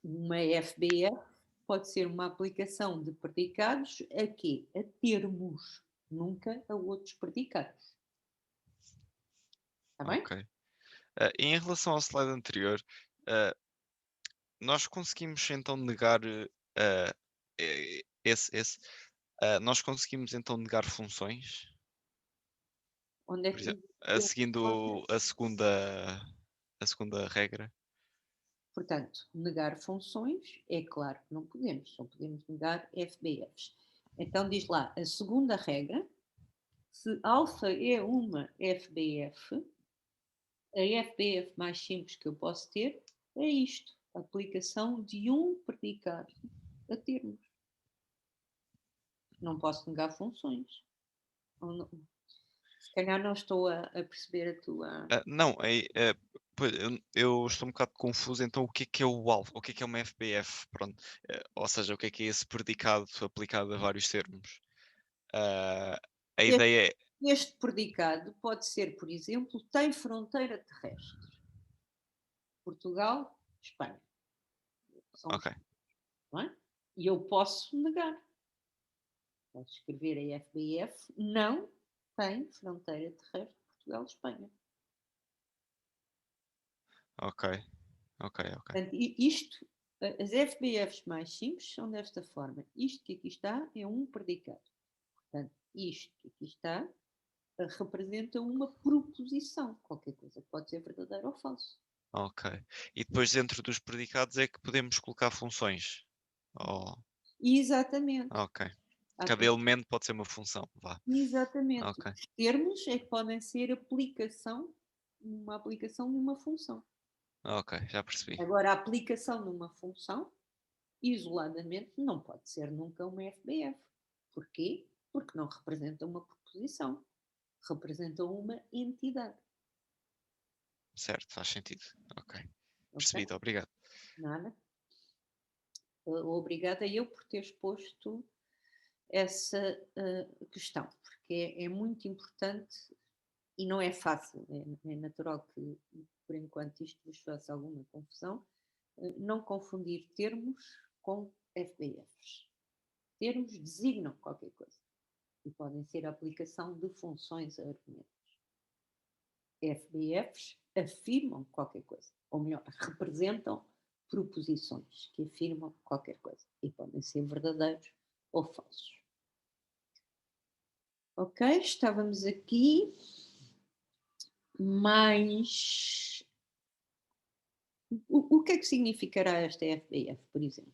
Uma FBF pode ser uma aplicação de predicados a quê? A termos, nunca a outros predicados. Está bem? Ok. Em relação ao slide anterior, nós conseguimos então negar nós conseguimos então negar funções? Onde é Por que exemplo, seguindo a segunda regra? Portanto, negar funções, é claro que não podemos, só podemos negar FBFs. Então diz lá, a segunda regra, se alfa é uma FBF, a FBF mais simples que eu posso ter é isto. aplicação de um predicado a termos. Não posso negar funções. Se calhar não estou a perceber a tua... Não, pois, eu estou um bocado confuso, então o que é o alvo? O que é uma FBF? Pronto. Ou seja, o que é esse predicado aplicado a vários termos? A ideia é... Este predicado pode ser, por exemplo, tem fronteira terrestre. Portugal, Espanha. Ok. Não é? E eu posso negar. Posso escrever a FBF, não tem fronteira terrestre Portugal-Espanha. Ok. Portanto, isto, as FBFs mais simples são desta forma. Isto que aqui está é um predicado. Portanto, isto que aqui está representa uma proposição. Qualquer coisa pode ser verdadeiro ou falso. Ok. E depois dentro dos predicados é que podemos colocar funções. Exatamente. Ok. Cada elemento pode ser uma função. Vá. Exatamente. Ok. Os termos é que podem ser uma aplicação de uma função. Ok, já percebi. Agora, a aplicação de uma função, isoladamente, não pode ser nunca uma FBF. Porquê? Porque não representa uma proposição. Representa uma entidade. Certo, faz sentido. Ok. Ok? Percebido, obrigado. Nada. Obrigada eu por teres posto essa questão, porque é muito importante e não é fácil. É natural que, por enquanto, isto vos faça alguma confusão. Não confundir termos com FBFs. Termos designam qualquer coisa e podem ser a aplicação de funções a argumentos. FBFs afirmam qualquer coisa, ou melhor, representam proposições que afirmam qualquer coisa e podem ser verdadeiros ou falsos. Ok, estávamos aqui. Mas o que é que significará esta FBF, por exemplo?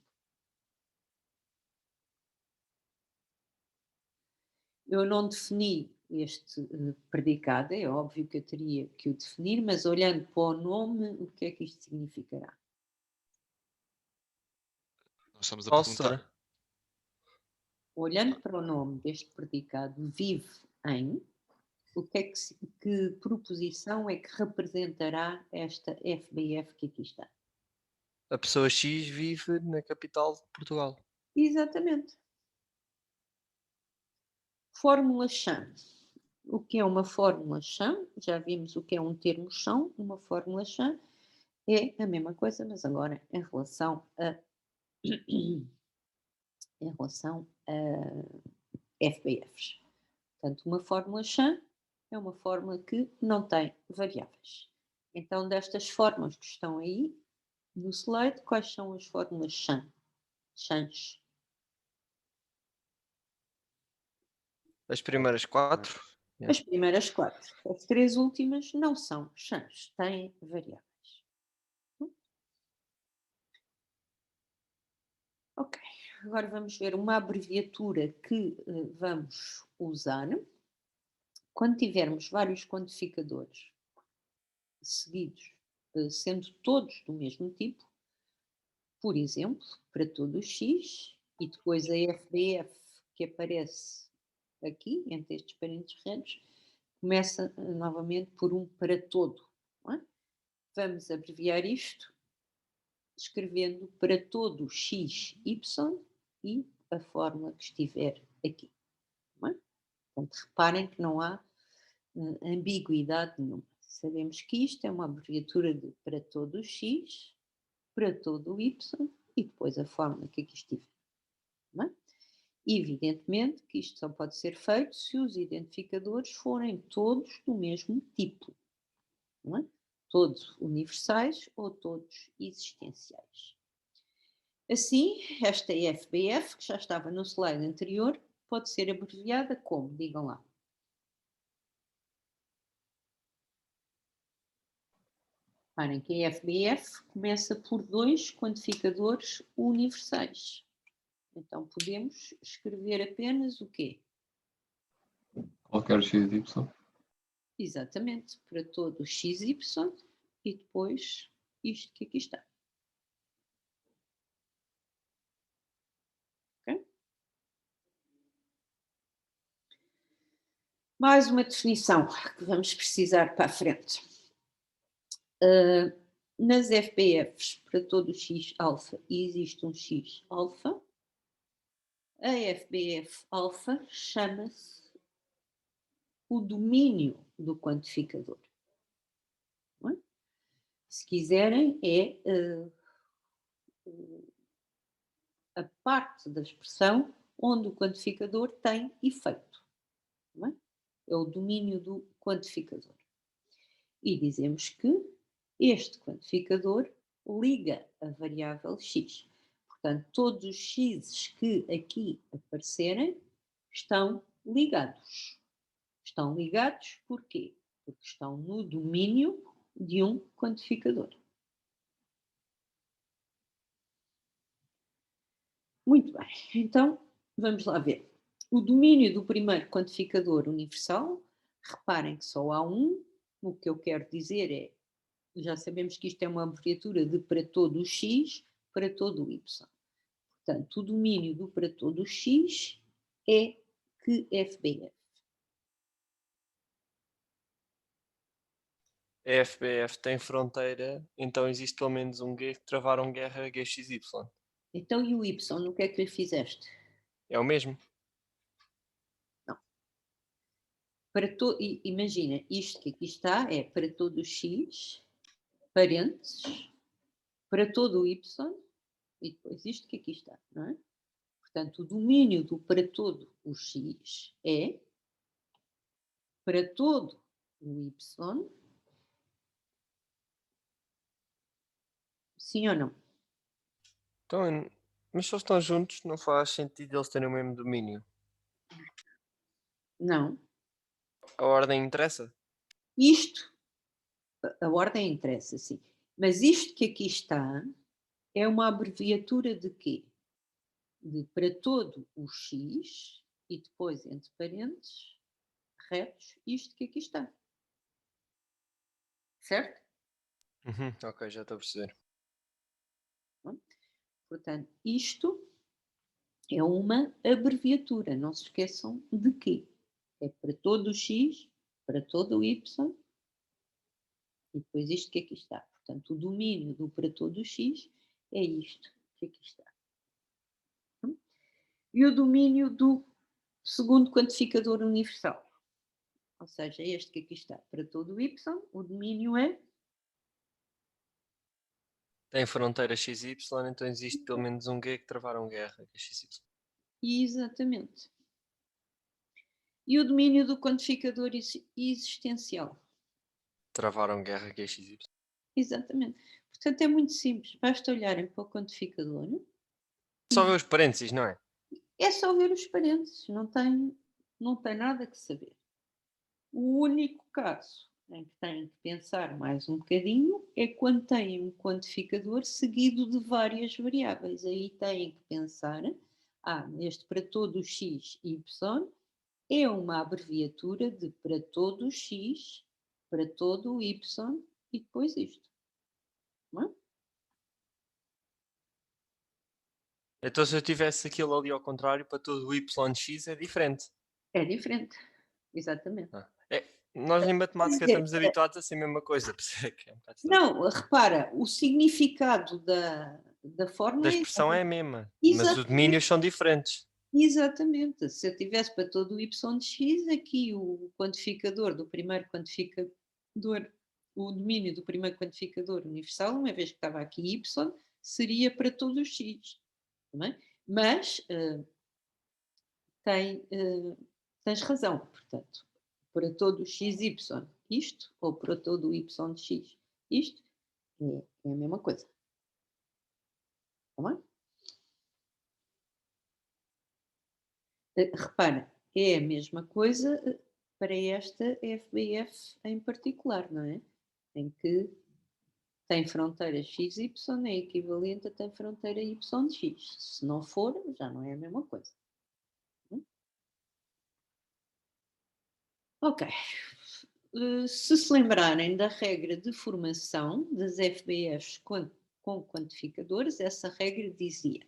Eu não defini este predicado, é óbvio que eu teria que o definir, mas olhando para o nome, o que é que isto significará? Nós estamos a Falso, perguntar. será? Olhando para o nome deste predicado, vive em, que proposição é que representará esta FBF que aqui está? A pessoa X vive na capital de Portugal. Exatamente. Fórmula chã. O que é uma fórmula chã? Já vimos o que é um termo chão. Uma fórmula chã é a mesma coisa, mas agora em relação a FBFs. Portanto, uma fórmula chã é uma fórmula que não tem variáveis. Então, destas fórmulas que estão aí no slide, quais são as fórmulas chã? Chãs. As primeiras 4. As primeiras 4. As 3 últimas não são chãs, têm variáveis. Ok, agora vamos ver uma abreviatura que vamos usar. Quando tivermos vários quantificadores seguidos, sendo todos do mesmo tipo, por exemplo, para todo o X, e depois a FBF que aparece aqui, entre estes parênteses retos, começa novamente por um para todo. Não é? Vamos abreviar isto escrevendo para todo o x, y e a fórmula que estiver aqui. Não é? Portanto, reparem que não há ambiguidade nenhuma. Sabemos que isto é uma abreviatura de para todo o x, para todo o y e depois a fórmula que aqui estiver. Não é? Evidentemente que isto só pode ser feito se os identificadores forem todos do mesmo tipo. Não é? Todos universais ou todos existenciais. Assim, esta FBF, que já estava no slide anterior, pode ser abreviada como? Digam lá. Reparem que a FBF começa por 2 quantificadores universais. Então, podemos escrever apenas o quê? Qualquer x, y. Exatamente, para todo o XY e depois isto que aqui está. Mais uma definição que vamos precisar para a frente. Nas FBFs, para todo x alfa, existe um x alfa. A FBF alfa chama-se o domínio do quantificador. Não é? Se quiserem, é a parte da expressão onde o quantificador tem efeito. Não é? É o domínio do quantificador. E dizemos que este quantificador liga a variável x. Portanto, todos os x's que aqui aparecerem estão ligados. Estão ligados porquê? Porque estão no domínio de um quantificador. Muito bem, então vamos lá ver. O domínio do primeiro quantificador universal, reparem que só há um. O que eu quero dizer é, já sabemos que isto é uma abreviatura de para todo o x, para todo o y. Portanto, o domínio do para todo o x é que FBF. A FBF tem fronteira, então existe pelo menos um G que travaram guerra GXY. Então, e o y, o que é que lhe fizeste? É o mesmo? Imagina, isto que aqui está é para todo o x, parênteses, para todo o y, e depois isto que aqui está, não é? Portanto, o domínio do para todo o x é para todo o y, sim ou não? Então, mas se eles estão juntos, não faz sentido eles terem o mesmo domínio. Não. A ordem interessa? Isto, a ordem interessa, sim. Mas isto que aqui está é uma abreviatura de quê? De para todo o x e depois, entre parênteses, retos, isto que aqui está. Certo? Ok, já estou a perceber. Portanto, isto é uma abreviatura. Não se esqueçam de quê? É para todo o x, para todo o y e depois isto que aqui está. Portanto, o domínio do para todo o x é isto que aqui está. E o domínio do segundo quantificador universal. Ou seja, este que aqui está para todo o y, o domínio é... Tem fronteira XY, então existe pelo menos um G que travaram guerra GXY. Exatamente. E o domínio do quantificador existencial. Travaram guerra GXY. Exatamente. Portanto, é muito simples. Basta olharem para o quantificador. Só ver os parênteses, não é? É só ver os parênteses. Não tem nada que saber. O único caso em que têm que pensar mais um bocadinho é quando têm um quantificador seguido de várias variáveis. Aí têm que pensar, este para todo o x e y é uma abreviatura de para todo o x, para todo o y e depois isto. Não é? Então se eu tivesse aquilo ali ao contrário, para todo o YX é diferente. É diferente, exatamente. Nós em matemática dizer, estamos habituados a ser a mesma coisa. Que é um bocado estranho. Não, repara, o significado da fórmula Da expressão é a mesma, mas os Exatamente. domínios são diferentes. Exatamente. Se eu tivesse para todo o y de x, aqui o quantificador do primeiro quantificador, o domínio do primeiro quantificador universal, uma vez que estava aqui y, seria para todo o x. Também? Mas tens razão, portanto, para todo o xy isto, ou para todo o y de x isto, é a mesma coisa. Está bem? Repara, é a mesma coisa para esta FBF em particular, não é? Em que tem fronteira XY é equivalente a tem fronteira Y de X. Se não for, já não é a mesma coisa. Ok. Se lembrarem da regra de formação das FBFs com quantificadores, essa regra dizia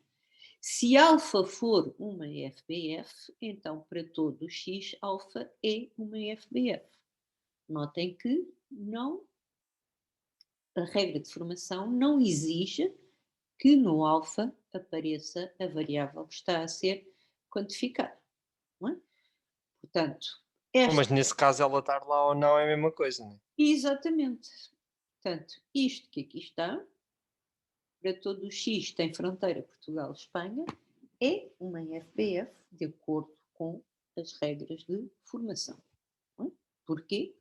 Se alfa for uma FBF, então para todo x, alfa é uma FBF. Notem que a regra de formação não exige que no alfa apareça a variável que está a ser quantificada. Não é? Portanto, Mas nesse caso ela estar lá ou não é a mesma coisa, não é? exatamente. Portanto, isto que aqui está, para todo o x tem fronteira Portugal-Espanha, é uma FBF de acordo com as regras de formação. Não é? Porquê?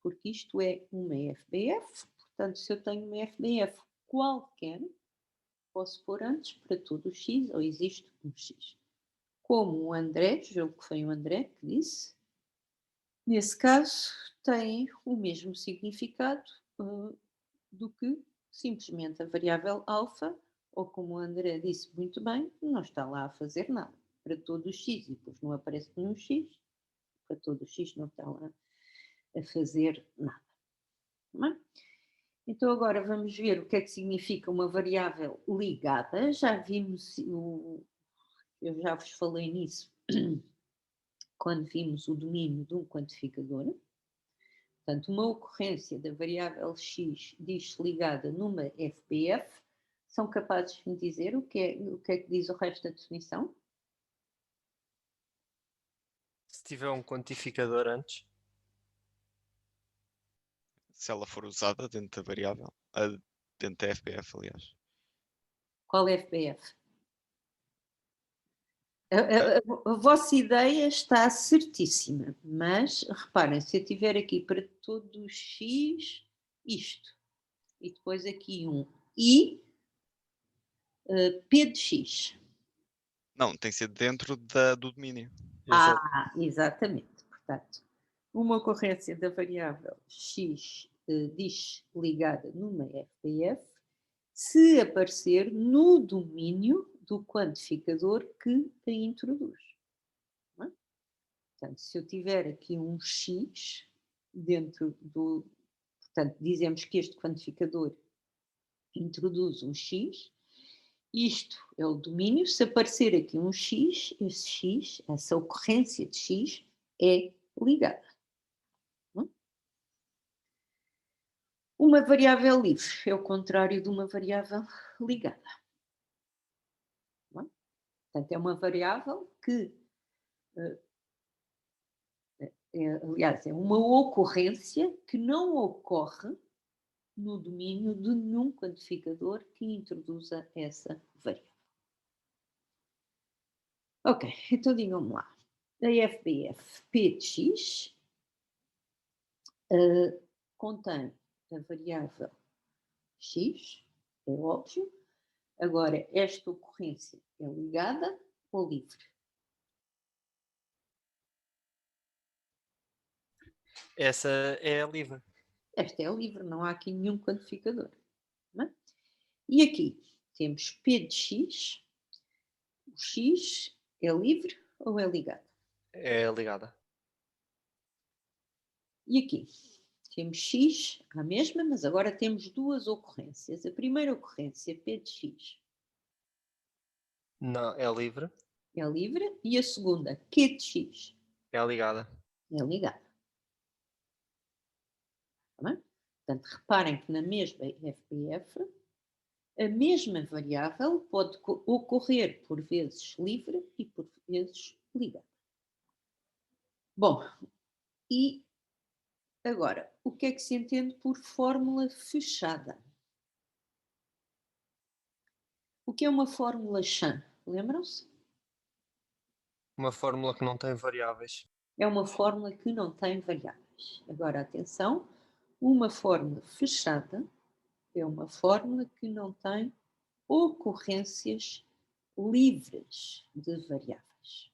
Porque isto é uma FBF, portanto, se eu tenho uma FBF qualquer, posso pôr antes para todo o x, ou existe um x. Como o André, julgo que foi o André que disse, nesse caso tem o mesmo significado do que simplesmente a variável alfa, ou como o André disse muito bem, não está lá a fazer nada. Para todo o x, e depois não aparece nenhum x, para todo o x não está lá a fazer nada. Não é? Então agora vamos ver o que é que significa uma variável ligada. Já vimos, eu já vos falei nisso quando vimos o domínio de um quantificador. Portanto, uma ocorrência da variável x diz-se ligada numa FBF. São capazes de me dizer o que é que diz o resto da definição? Se tiver um quantificador antes. Se ela for usada dentro da variável, dentro da FBF, aliás. Qual é a FBF? A vossa ideia está certíssima, mas reparem, se eu tiver aqui para todo x isto, e depois aqui um i, p de x. Não, tem que ser dentro do domínio. Exato. Exatamente. Portanto, uma ocorrência da variável x diz ligada numa FBF se aparecer no domínio do quantificador que a introduz. Não é? Portanto, se eu tiver aqui um x dentro do... Portanto, dizemos que este quantificador introduz um x, isto é o domínio. Se aparecer aqui um x, esse x, essa ocorrência de x, é ligada. Uma variável livre é o contrário de uma variável ligada. Portanto, é uma variável que, aliás, é uma ocorrência que não ocorre no domínio de nenhum quantificador que introduza essa variável. Ok, então digam-me lá. A FBF P de x contém a variável x, é óbvio. Agora, esta ocorrência é ligada ou livre? Essa é a livre. Esta é livre, não há aqui nenhum quantificador. Não é? E aqui temos P de x. O x é livre ou é ligado? É ligada. E aqui temos x, a mesma, mas agora temos duas ocorrências. A primeira ocorrência, P de x, Não, é livre. é livre. E a segunda, Q de x, É ligada. é ligada. Tá bem? Portanto, reparem que na mesma FBF, a mesma variável pode ocorrer por vezes livre e por vezes ligada. Bom, e agora, o que é que se entende por fórmula fechada? O que é uma fórmula Chan? Lembram-se? Uma fórmula que não tem variáveis. É uma fórmula que não tem variáveis. Agora, atenção, uma fórmula fechada é uma fórmula que não tem ocorrências livres de variáveis.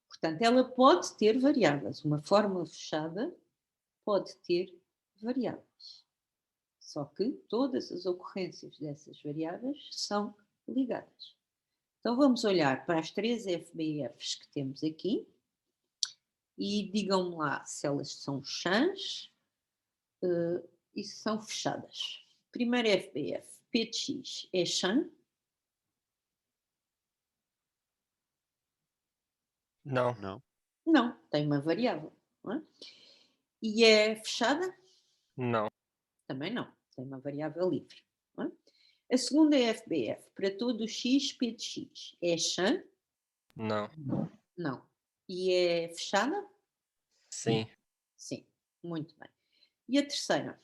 Portanto, ela pode ter variáveis. Uma fórmula fechada pode ter variáveis. Só que todas as ocorrências dessas variáveis são ligadas. Então, vamos olhar para as três FBFs que temos aqui e digam-me lá se elas são chãs e se são fechadas. Primeira FBF, P de x é chã? Não. Não. Não, tem uma variável. Não é? E é fechada? Não. Também não, tem uma variável livre. Não é? A segunda é FBF, para todo x, P de x. É chã? Não. Não. E é fechada? Sim. Sim, muito bem. E a terceira?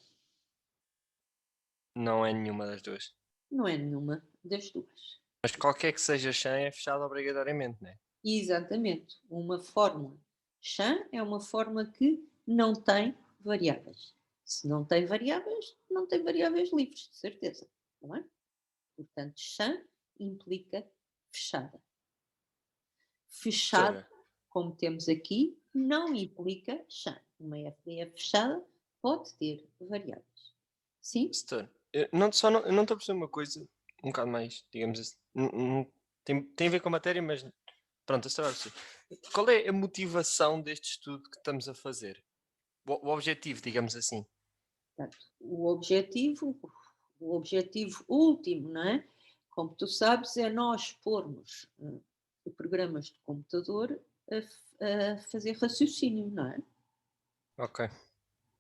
Não é nenhuma das duas. Não é nenhuma das duas. Mas qualquer que seja chã é fechado obrigatoriamente, não é? Exatamente. Uma fórmula chã é uma fórmula que não tem variáveis. Se não tem variáveis, não tem variáveis livres, de certeza. Não é? Portanto, chã implica fechada. Fechada, Doutora, como temos aqui, não implica chã. Uma FBF fechada pode ter variáveis. Sim? doutora, eu não estou a perceber uma coisa um bocado mais, digamos assim. Tem a ver com a matéria, mas pronto, a história é assim. Qual é a motivação deste estudo que estamos a fazer? O objetivo, digamos assim. Portanto, o objetivo último, não é? Como tu sabes, é nós pormos programas de computador a fazer raciocínio, não é? Ok.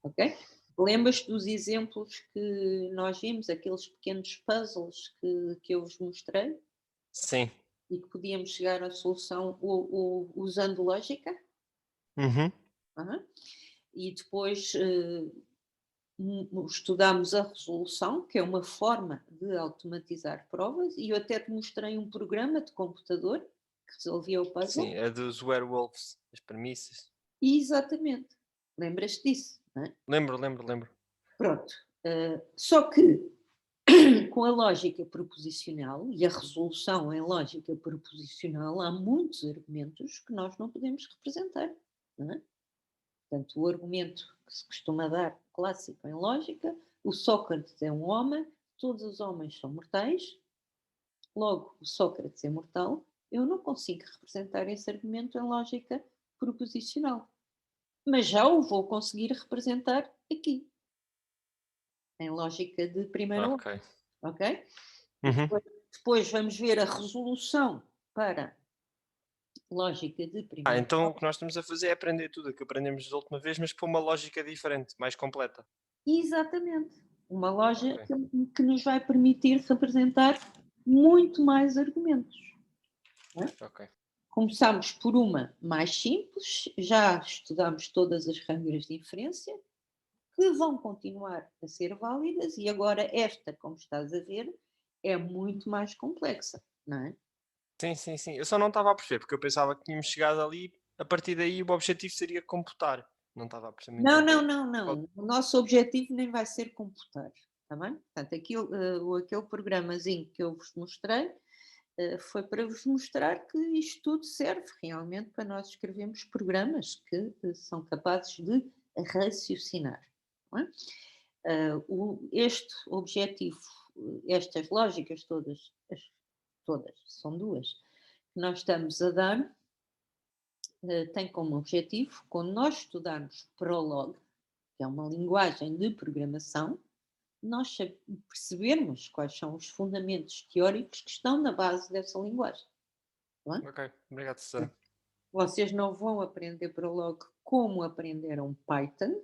Ok? Lembras-te dos exemplos que nós vimos, aqueles pequenos puzzles que eu vos mostrei Sim. e que podíamos chegar à solução usando lógica? Uhum. Aham. E depois estudámos a resolução, que é uma forma de automatizar provas, e eu até te mostrei um programa de computador que resolvia o puzzle. Sim, é dos werewolves, as premissas. Exatamente. Lembras-te disso, não é? Lembro. Pronto. Só que com a lógica proposicional e a resolução em lógica proposicional, há muitos argumentos que nós não podemos representar, não é? Portanto, o argumento que se costuma dar clássico em lógica, o Sócrates é um homem, todos os homens são mortais, logo o Sócrates é mortal, eu não consigo representar esse argumento em lógica proposicional. Mas já o vou conseguir representar aqui, em lógica de primeira ordem. Ok. Ok? Uhum. Depois vamos ver a resolução para lógica de primeira Então o ordem. que nós estamos a fazer é aprender tudo o que aprendemos da última vez, mas por uma lógica diferente, mais completa. Exatamente. Uma loja Ok. que nos vai permitir representar muito mais argumentos. Ok. Começamos por uma mais simples, já estudamos todas as regras de inferência, que vão continuar a ser válidas, e agora esta, como estás a ver, é muito mais complexa, não é? Sim. Eu só não estava a perceber, porque eu pensava que tínhamos chegado ali, a partir daí o objetivo seria computar. Não estava a perceber muito bem. Não. O nosso objetivo nem vai ser computar, está bem? Portanto, aquele programazinho que eu vos mostrei foi para vos mostrar que isto tudo serve realmente para nós escrevermos programas que são capazes de raciocinar. Não é? Este objetivo, estas lógicas todas, são duas, que nós estamos a dar, tem como objetivo, quando nós estudarmos Prolog, que é uma linguagem de programação, nós percebermos quais são os fundamentos teóricos que estão na base dessa linguagem. Não é? Ok, obrigado, Susana. Vocês não vão aprender Prolog como aprenderam Python.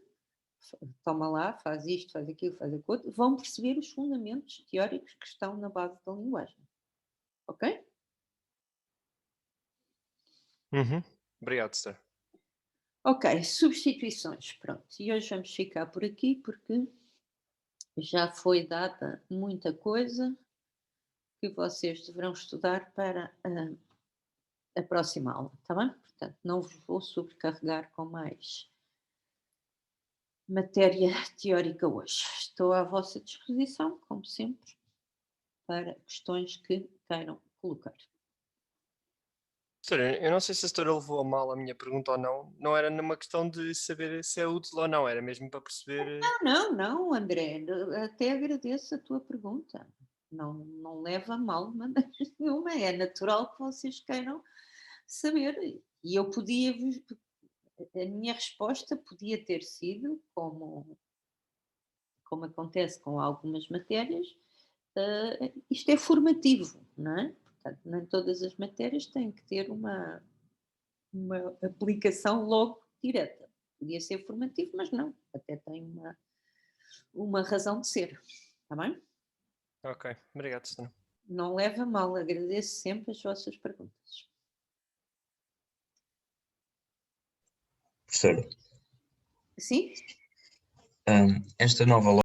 Toma lá, faz isto, faz aquilo, faz aquilo. Vão perceber os fundamentos teóricos que estão na base da linguagem. Ok? Uhum. Obrigado, Susana. Ok, substituições. Pronto. E hoje vamos ficar por aqui porque já foi dada muita coisa que vocês deverão estudar para a próxima aula, está bem? Portanto, não vos vou sobrecarregar com mais matéria teórica hoje. Estou à vossa disposição, como sempre, para questões que queiram colocar. Doutora, eu não sei se a doutora levou a mal a minha pergunta ou não. Não era numa questão de saber se é útil ou não, era mesmo para perceber. Não, André, até agradeço a tua pergunta. Não leva a mal de maneira nenhuma, é natural que vocês queiram saber. E eu podia, a minha resposta podia ter sido, como acontece com algumas matérias, isto é formativo, não é? Portanto, nem todas as matérias têm que ter uma uma aplicação logo direta. Podia ser formativo, mas não. Até tem uma razão de ser. Está bem? Ok, obrigado, Susana. Não leva a mal, agradeço sempre as vossas perguntas. Professora, Sim? esta nova